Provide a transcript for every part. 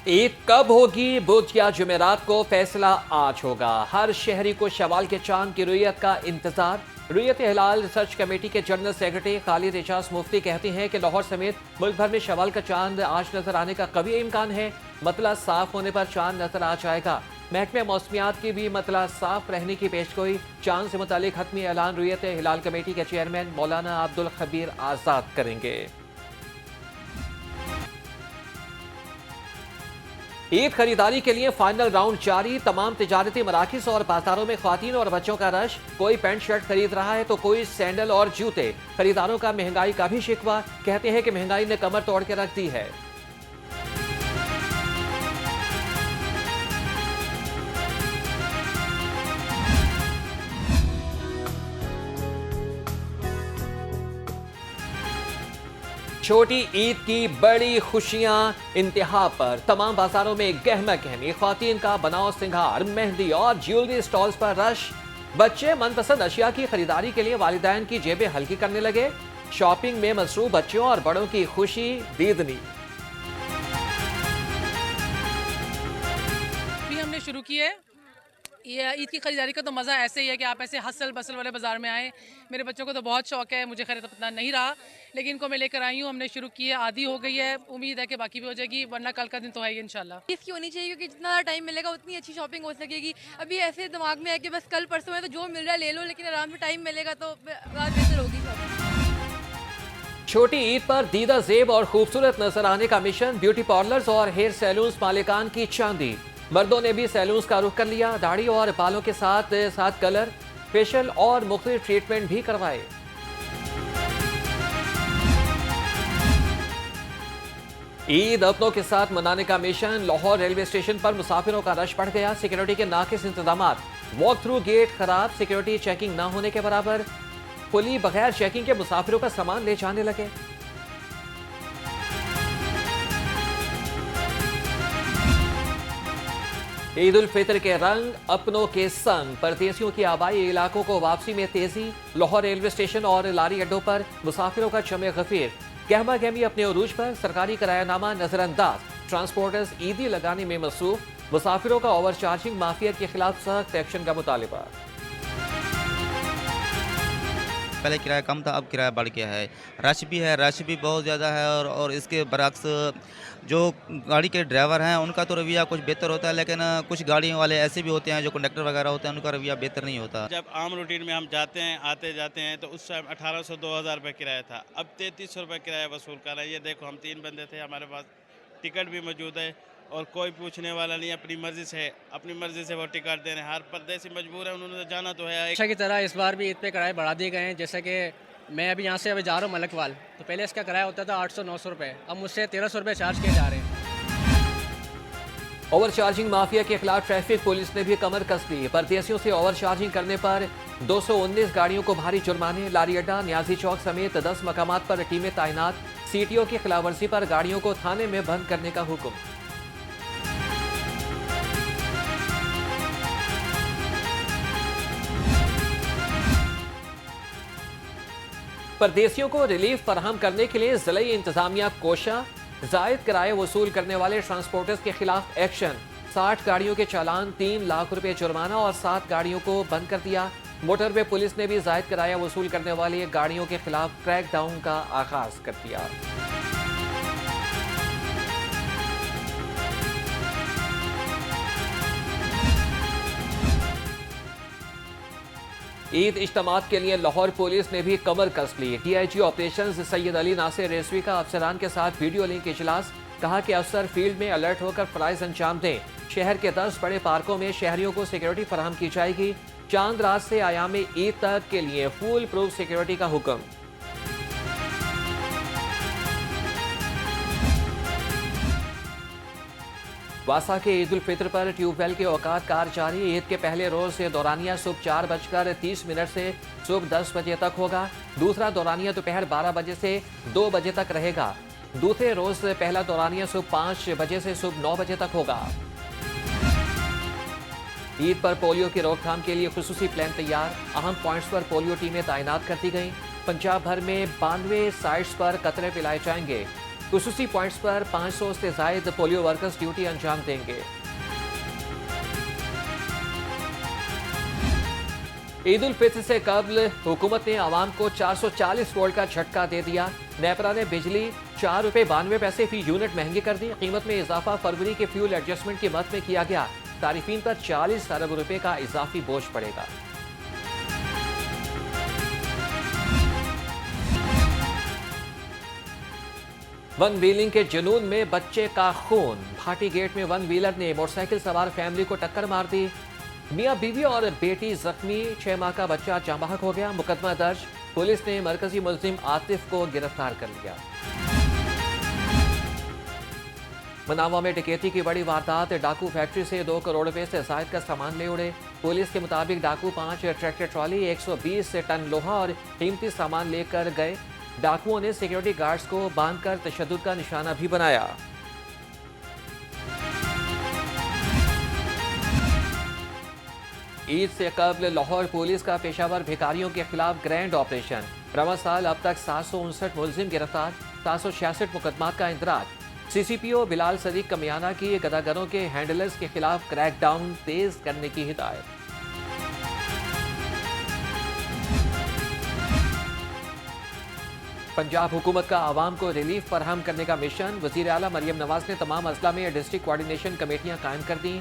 ईद कब होगी? बुध या जुमेरात को? फैसला आज होगा। हर शहरी को शवाल के चांद की रुयत का इंतजार। रुयत हिलाल रिसर्च कमेटी के जनरल सेक्रेटरी खालिद एजाज मुफ्ती कहते हैं कि लाहौर समेत मुल्क भर में शवाल का चांद आज नजर आने का कभी इम्कान है। मतला साफ होने पर चांद नजर आ जाएगा। महकमे मौसमियात की भी मतला साफ रहने की पेशगोई। चांद से मुतालिक हतमी ऐलान रुयत हिलाल कमेटी के चेयरमैन मौलाना अब्दुल खबीर आजाद करेंगे। ईद खरीदारी के लिए फाइनल राउंड जारी। तमाम तिजारती मराकिज और बाजारों में ख्वातीन और बच्चों का रश। कोई पैंट शर्ट खरीद रहा है तो कोई सैंडल और जूते। खरीदारों का महंगाई का भी शिकवा। कहते हैं कि महंगाई ने कमर तोड़ के रख दी है। छोटी ईद की बड़ी खुशियां इंतहा पर। तमाम बाजारों में गहमा गहमी। ख्वातीन का बनाव सिंगार, मेहंदी और ज्वेलरी स्टॉल्स पर रश। बच्चे मनपसंद अशिया की खरीदारी के लिए वालिदैन की जेबें हल्की करने लगे। शॉपिंग में मसरूफ बच्चों और बड़ों की खुशी दीदनी। भी हमने शुरू की है ये ईद की खरीदारी का। तो मज़ा ऐसे ही है कि आप ऐसे हसल बसल वाले बाज़ार में आए। मेरे बच्चों को तो बहुत शौक है, मुझे खरीद पता नहीं रहा, लेकिन इनको मैं लेकर आई हूँ। हमने शुरू की है, आधी हो गई है, उम्मीद है कि बाकी भी हो जाएगी, वरना कल का दिन तो है ही इंशाल्लाह। इसकी होनी चाहिए क्योंकि जितना टाइम मिलेगा उतनी अच्छी शॉपिंग हो सकेगी। अभी ऐसे दिमाग में है कि बस कल परसों है तो जो मिल रहा है ले लो, लेकिन आराम से टाइम मिलेगा तो बेहतर होगी शॉपिंग। छोटी ईद पर दीदा जेब और खूबसूरत नजर आने का मिशन। ब्यूटी पार्लर्स और हेयर सैलून्स मालिकान की चांदी। मर्दों ने भी सैलून्स का रुख कर लिया। दाढ़ी और बालों के साथ साथ कलर, फेशियल और मुख्तलिफ ट्रीटमेंट भी करवाए। ईद अपनों के साथ मनाने का मिशन। लाहौर रेलवे स्टेशन पर मुसाफिरों का रश बढ़ गया। सिक्योरिटी के नाकिस इंतजामात। वॉक थ्रू गेट खराब, सिक्योरिटी चेकिंग ना होने के बराबर। पुली बगैर चेकिंग के मुसाफिरों का सामान ले जाने लगे। ईद उल फितर के रंग अपनों के संग। परदेसियों की आबाई इलाकों को वापसी में तेजी। लाहौर रेलवे स्टेशन और लारी अड्डों पर मुसाफिरों का जमे गफीर। गहमा गहमी अपने उरूज पर। सरकारी किरायानामा नजरअंदाज। ट्रांसपोर्टर्स ईदी लगाने में मसरूफ। मुसाफिरों का ओवर चार्जिंग माफिया के खिलाफ सख्त एक्शन का मुतालिबा। पहले किराया कम था, अब किराया बढ़ गया है। रश भी बहुत ज़्यादा है। और इसके बरक्स जो गाड़ी के ड्राइवर हैं उनका तो रवैया कुछ बेहतर होता है, लेकिन कुछ गाड़ियों वाले ऐसे भी होते हैं जो कंडक्टर वगैरह होते हैं, उनका रवैया बेहतर नहीं होता। जब आम रूटीन में हम जाते हैं आते जाते हैं तो उस टाइम 1800-2000 रुपये किराया था, अब 3300 रुपये किराया वसूल कर रहा है। ये देखो हम 3 बंदे थे, हमारे पास टिकट भी मौजूद है और कोई पूछने वाला नहीं। अपनी मर्जी से वो टिकट दे रहे हैं। हर परदेसी मजबूर है, उन्होंने तो जाना तो है। हमेशा की तरह इस बार भी ईद पे किराए बढ़ा दिए गए हैं। जैसे कि मैं अभी यहाँ से जा रहा हूँ मलकवाल, तो पहले इसका किराया होता था 800-900 रुपये, अब मुझसे 1300 रुपये चार्ज किए जा रहे हैं। ओवर चार्जिंग माफिया के खिलाफ ट्रैफिक पुलिस ने भी कमर कस ली। परदेसियों से ओवर चार्जिंग करने पर 219 गाड़ियों को भारी जुर्माने। लारी अड्डा, न्याजी चौक समेत 10 मकामात पर टीमें तैनात। सीटीओ की खिलाफवर्जी पर गाड़ियों को थाने में बंद करने का हुक्म। परदेसियों को रिलीफ फराहम करने के लिए जिले इंतजामिया कोशा। जायद किराए वसूल करने वाले ट्रांसपोर्टर्स के खिलाफ एक्शन। 60 गाड़ियों के चालान, 3 लाख रुपए जुर्माना और 7 गाड़ियों को बंद कर दिया। मोटरवे पुलिस ने भी जायद किराया वसूल करने वाली गाड़ियों के खिलाफ क्रैकडाउन का आगाज कर दिया। ईद इज्तिमात के लिए लाहौर पुलिस ने भी कमर कस ली। डीआईजी ऑपरेशंस सैयद अली नासिर रेसवी का अफसरान के साथ वीडियो लिंक इजलास। कहा कि अफसर फील्ड में अलर्ट होकर फराइज अंजाम दें। शहर के 10 बड़े पार्कों में शहरियों को सिक्योरिटी फराहम की जाएगी। चांद रात से आयाम ईद तक के लिए फुल प्रूफ सिक्योरिटी का हुक्म। वासा के ईद उल फितर पर ट्यूबवेल के औकात कार जारी। ईद के पहले रोज से दौरानिया सुबह 4:30 से सुबह 10 बजे तक होगा। दूसरा दौरानिया दोपहर 12 बजे से 2 बजे तक रहेगा। दूसरे रोज पहला दौरानिया सुबह 5 बजे से सुबह 9 बजे तक होगा। ईद पर पोलियो की रोकथाम के लिए खुसूसी प्लान तैयार। अहम पॉइंट्स पर पोलियो टीमें तैनात कर दी गई। पंजाब भर में 92 साइट्स पर कतरे पिलाए जाएंगे। खुसूसी पॉइंट्स पर 500 से ज्यादा पोलियो वर्कर्स ड्यूटी अंजाम देंगे। ईद उल फित्र से कबल हुकूमत ने आवाम को 440 वोल्ट का झटका दे दिया। नेपरा ने बिजली ₹4.92 फी यूनिट महंगी कर दी। कीमत में इजाफा फरवरी के फ्यूल एडजस्टमेंट की मद में किया गया। सारिफीन पर 40 अरब रुपए का इजाफी बोझ पड़ेगा। वन व्हीलिंग के जुनून में बच्चे का खून। भाटी गेट में वन व्हीलर ने मोटरसाइकिल सवार फैमिली को टक्कर मार दी। मियां बीवी और बेटी जख्मी, 6 माह का बच्चा जाँ बहक हो गया। मुकदमा दर्ज। पुलिस ने मरकजी मुलजिम आतिफ को गिरफ्तार कर लिया। मनावा में डकैती की बड़ी वारदात। डाकू फैक्ट्री से 2 करोड़ रुपए से जायद का सामान ले उड़े। पुलिस के मुताबिक डाकू 5 ट्रैक्टर ट्रॉली, 120 टन लोहा और कीमती सामान लेकर गए। डाकुओं ने सिक्योरिटी गार्ड्स को बांधकर तशद्दुद का निशाना भी बनाया। ईद से कबल लाहौर पुलिस का पेशावर भिखारियों के खिलाफ ग्रैंड ऑपरेशन। रवा साल अब तक 759 मुलजिम गिरफ्तार, 766 मुकदमात का इंदराज। CCPO बिलाल सदीक कमियाना की गदागरों के हैंडलर्स के खिलाफ क्रैकडाउन तेज करने की हिदायत। पंजाब हुकूमत का आवाम को रिलीफ फराहम करने का मिशन। वज़ीर आला मरियम नवाज ने तमाम अजला में डिस्ट्रिक्ट कोऑर्डिनेशन कमेटियां कायम कर दी।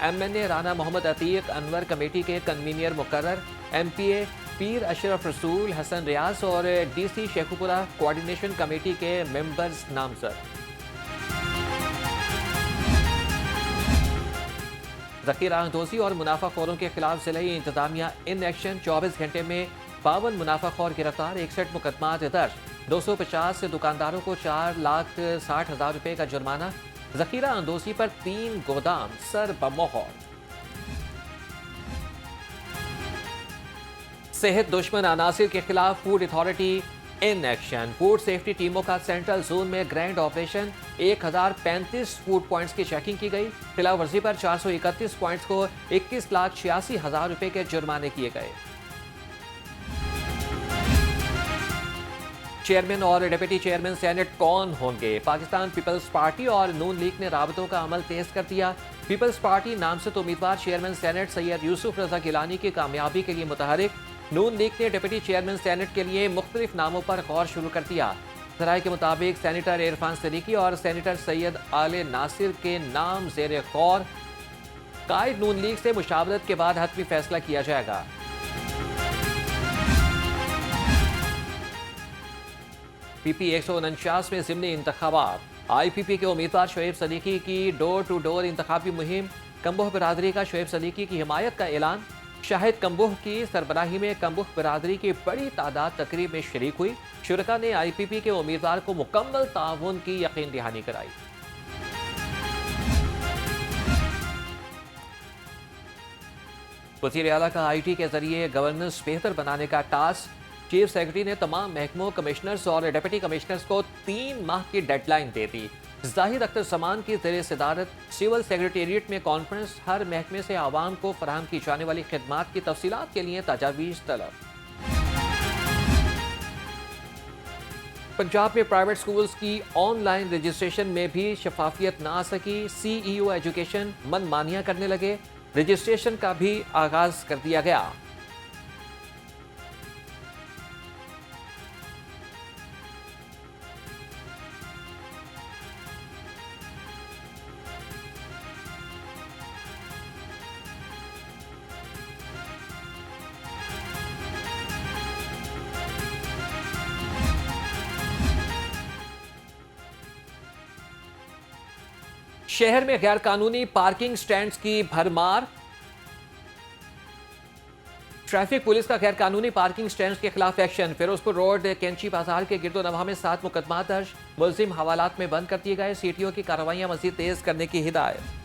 MNA राना मोहम्मद अतीक अनवर कमेटी के कन्वीनियर मुकर्रर। MPA पीर अशरफ रसूल, हसन रियाज और DC शेखुपुरा कोऑर्डिनेशन कमेटी के मेंबर्स नामजद। जखीरा अंदोजी और मुनाफाखोरों के खिलाफ जिले इंतजामिया इन एक्शन। 24 घंटे में 52 मुनाफाखोर गिरफ्तार, 61 मुकदमात दर्ज। 250 दुकानदारों को 4,60,000 रुपए का जुर्माना। जखीरा अंदोजी पर 3 गोदाम सर बमोहर। सेहत दुश्मन अनासिर के खिलाफ food authority in action. Food safety टीमों का सेंट्रल जोन में ग्रैंड ऑपरेशन। 1035 फूड पॉइंट्स की चेकिंग की गई। खिलाफ वर्जी पर 431 पॉइंट्स को 21,86,000 रुपए के जुर्माने किए गए। चेयरमैन और डिप्टी चेयरमैन सेनेट कौन होंगे? पाकिस्तान पीपल्स पार्टी और नून लीग ने राबतों का अमल तेज कर दिया। पीपल्स पार्टी नामजद उम्मीदवार चेयरमैन सेनेट सैयद यूसुफ रजा गिलानी की कामयाबी के लिए मुतहरिक। नून लीग ने डिप्टी चेयरमैन सेनेट के लिए मुख्तलिफ नामों पर गौर शुरू कर दिया। जराये के मुताबिक सेनेटर इरफान सदीकी और सेनेटर सैयद आले नासिर के नाम जेर गौर। कायद नून लीग से मुशावरत के बाद हतमी फैसला किया जाएगा। PP 149 में ज़िमनी इंतखाबात। IPP के उम्मीदवार शोएब सदीकी की डोर टू डोर इंतखाबी मुहिम। कम्बोह बिरादरी का शोएब सदीकी की हिमायत का ऐलान। शाहिद कम्बोह की सरबराही में कम्बोह बिरादरी की बड़ी तादाद तकरीब में शरीक हुई। शुरका ने IPP के उम्मीदवार को मुकम्मल ताउन की यकीन दहानी कराई। वज़ीर आला का IT के जरिए गवर्नेंस बेहतर बनाने का टास्क। चीफ सेक्रेटरी ने तमाम महकमों, कमिश्नर्स और डिप्टी कमिश्नर्स को 3 माह की डेडलाइन दे दी। जाहिद अख्तर समान की ज़ेर सदारत सिविल सेक्रेटेरिएट में कॉन्फ्रेंस। हर महकमे से आवाम को फराहम की जाने वाली खिदमात की तफसीलात के लिए तजावीज़ तलब। पंजाब में प्राइवेट स्कूल्स की ऑनलाइन रजिस्ट्रेशन में भी शफाफियत ना आ सकी। CEO एजुकेशन मनमानियां करने लगे। रजिस्ट्रेशन का भी आगाज कर दिया गया। शहर में गैर कानूनी पार्किंग स्टैंड्स की भरमार। ट्रैफिक पुलिस का गैर कानूनी पार्किंग स्टैंड्स के खिलाफ एक्शन। फिरोजपुर रोड कैंची बाजार के गिरदोनवा में 7 मुकदमा दर्ज। मुलजिम हवालात में बंद कर दिए गए। CTO की कार्रवाइयां मजीद तेज करने की हिदायत।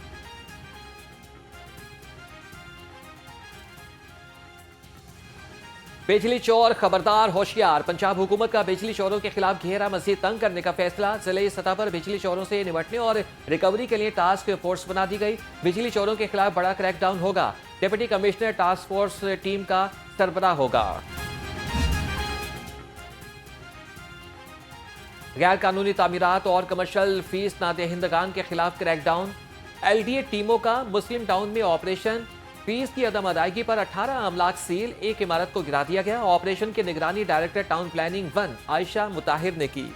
बिजली चोर खबरदार होशियार। पंजाब हुकूमत का बिजली चोरों के खिलाफ घेरा मजीद तंग करने का फैसला। जिले सतह पर बिजली चोरों से निपटने और रिकवरी के लिए टास्क फोर्स बना दी गई। बिजली चोरों के खिलाफ बड़ा क्रैकडाउन होगा। Deputy commissioner task force team का सरबराह होगा। गैर कानूनी तामीरात और कमर्शियल फीस नादहिंदगान के खिलाफ क्रैकडाउन। LDA टीमों का मुस्लिम टाउन में ऑपरेशन। फीस की अदम अदायगी पर 18 अमलाक सील, एक इमारत को गिरा दिया गया। ऑपरेशन की निगरानी डायरेक्टर टाउन प्लानिंग 1 आयशा मुताहिर ने की।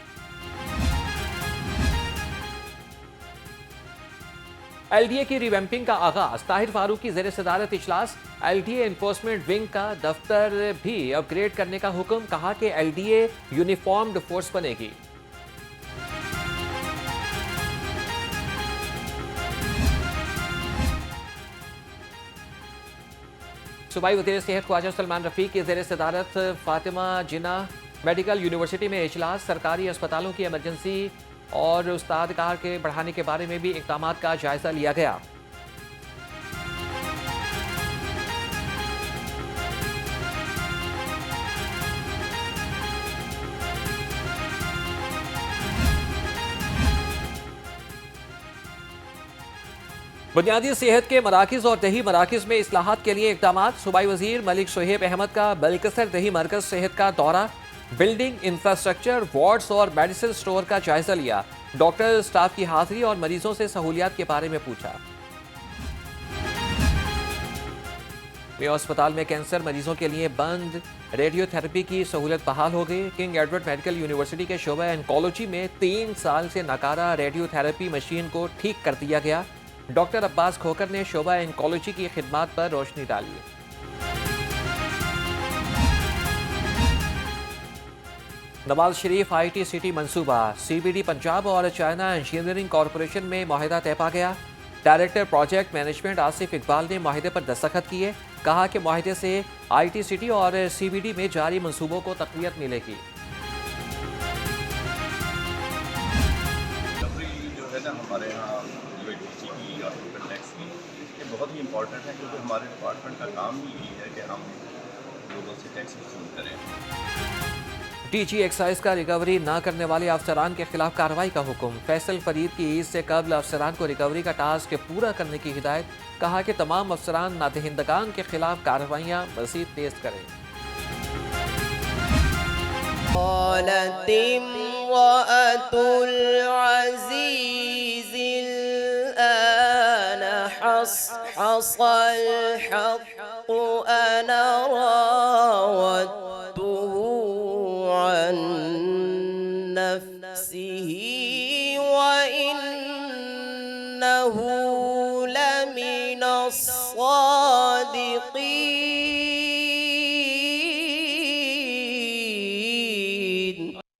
LDA की रिवैम्पिंग का आगाज। ताहिर फारूक की ज़ेर सदारत इजलास। LDA एनफोर्समेंट विंग का दफ्तर भी अपग्रेड करने का हुक्म। कहा कि LDA यूनिफॉर्म्ड फोर्स बनेगी। सूबाई वज़ीर सेहत ख्वाजा सलमान रफ़ीक की ज़ेर सदारत फातिमा जिन्ना मेडिकल यूनिवर्सिटी में इजलास। सरकारी अस्पतालों की एमरजेंसी और उस्ताद कार के बढ़ाने के बारे में भी इक़दाम का जायजा लिया गया। बुनियादी सेहत के मराकज़ और दही मराकज़ में इस्लाहात के लिए इक़दाम। सूबाई वज़ीर मलिक शोएब अहमद का बलकसर दही मरकज़ सेहत का दौरा। बिल्डिंग, इंफ्रास्ट्रक्चर, वार्ड्स और मेडिसिन स्टोर का जायजा लिया। डॉक्टर स्टाफ की हाजिरी और मरीजों से सहूलियात के बारे में पूछा। मेयो अस्पताल में कैंसर मरीजों के लिए बंद रेडियोथेरेपी की सहूलत बहाल हो गई। किंग एडवर्ड मेडिकल यूनिवर्सिटी के शोबा ऑन्कोलॉजी में 3 साल से नाकारा रेडियोथेरेपी मशीन को ठीक कर दिया गया। डॉक्टर अब्बास खोकर ने शोबा ऑन्कोलॉजी की खिदमात पर रोशनी डाली। नवाज शरीफ IT सिटी मंसूबा। CBD पंजाब और चाइना इंजीनियरिंग कॉरपोरेशन में माहिदा तय पा गया। Director project management Asif Iqbal ने माहिदे पर दस्तखत किए। कहा कि माहिदे से IT सिटी और CBD में जारी मंसूबों को तक़वियत मिलेगी। जो है ना हमारे यहाँ UIDC की और इनकम टैक्स की, ये बहुत ही इम्पोर्टेंट है क्योंकि हमारे डिपार्टमेंट का काम ही यही है कि हम लोगों से टैक्स वसूल करें। DG एक्साइज का रिकवरी न करने वाले अफसरान के खिलाफ कार्रवाई का हुक्म। फैसल फरीद की ईद से कबल अफसरान को रिकवरी का टास्क पूरा करने की हिदायत। कहा कि तमाम अफसरान नादहिंदगान के खिलाफ कार्रवाइयाँ मज़ीद तेज करें।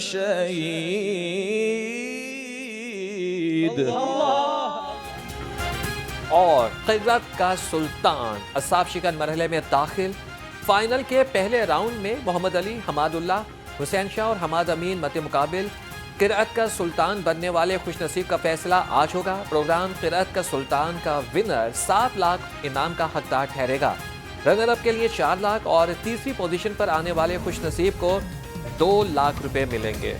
शहीद। और क़िरत का सुल्तान असाब शिकन मरहले में दाखिल। फाइनल के पहले राउंड में मोहम्मद अली, हमादुल्लाह, हुसैन शाह और हमाद अमीन मत मुकाबिल। क़िरत का सुल्तान बनने वाले खुशनसीब का फैसला आज होगा। प्रोग्राम क़िरत का सुल्तान का विनर 7 लाख इनाम का हकदार ठहरेगा। रनर अप के लिए 4 लाख और तीसरी पोजीशन पर आने वाले खुशनसीब को 2 लाख रुपए मिलेंगे।